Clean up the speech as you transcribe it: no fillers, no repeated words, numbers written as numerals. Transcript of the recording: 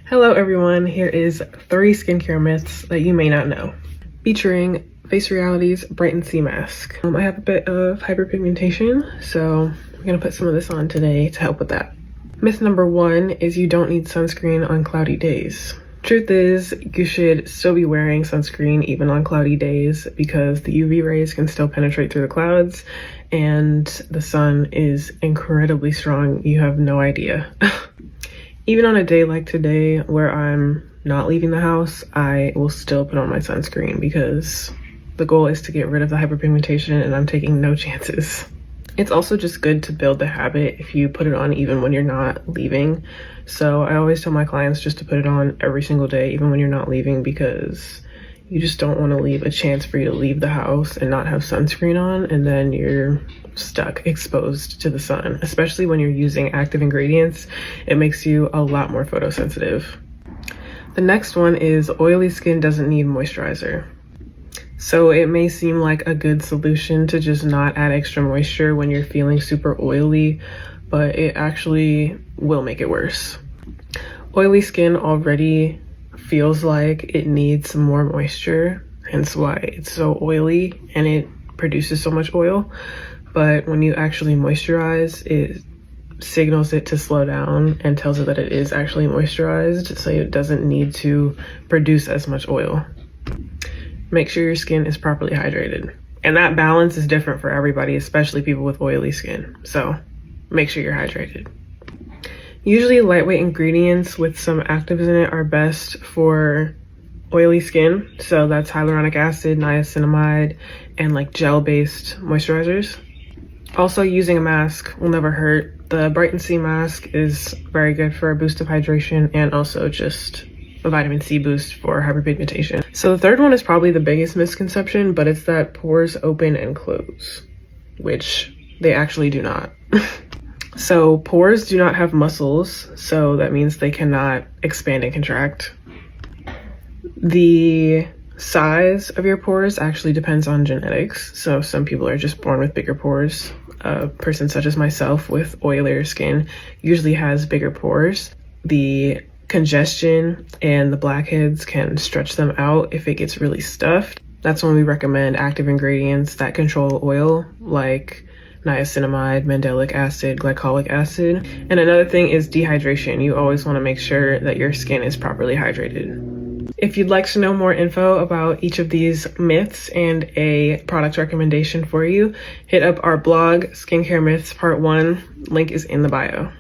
Hello everyone, here is 3 skincare myths that you may not know, featuring Face Reality's Brighten C Mask. I have a bit of hyperpigmentation, so I'm gonna put some of this on today to help with that. Myth number 1 is you don't need sunscreen on cloudy days. Truth is, you should still be wearing sunscreen even on cloudy days because the UV rays can still penetrate through the clouds and the sun is incredibly strong. You have no idea. Even on a day like today where I'm not leaving the house, I will still put on my sunscreen because the goal is to get rid of the hyperpigmentation and I'm taking no chances. It's also just good to build the habit if you put it on even when you're not leaving. So I always tell my clients just to put it on every single day, even when you're not leaving, because you just don't want to leave a chance for you to leave the house and not have sunscreen on, and then you're stuck exposed to the sun. Especially when you're using active ingredients, it makes you a lot more photosensitive. The next one is oily skin doesn't need moisturizer. So it may seem like a good solution to just not add extra moisture when you're feeling super oily, but it actually will make it worse. Oily skin already feels like it needs some more moisture, hence why it's so oily and it produces so much oil. But when you actually moisturize, it signals it to slow down and tells it that it is actually moisturized, so it doesn't need to produce as much oil. Make sure your skin is properly hydrated. And that balance is different for everybody, especially people with oily skin. So make sure you're hydrated. Usually lightweight ingredients with some actives in it are best for oily skin. So that's hyaluronic acid, niacinamide, and like gel-based moisturizers. Also, using a mask will never hurt. The Brighten C mask is very good for a boost of hydration and also just a vitamin C boost for hyperpigmentation. So the third one is probably the biggest misconception, but it's that pores open and close, which they actually do not. So pores do not have muscles, so that means they cannot expand and contract. The size of your pores actually depends on genetics. So some people are just born with bigger pores. A person such as myself with oilier skin usually has bigger pores. The congestion and the blackheads can stretch them out if it gets really stuffed. That's when we recommend active ingredients that control oil, like niacinamide, mandelic acid, glycolic acid. And another thing is dehydration. You always want to make sure that your skin is properly hydrated. If you'd like to know more info about each of these myths and a product recommendation for you, hit up our blog, Skincare Myths Part 1. Link is in the bio.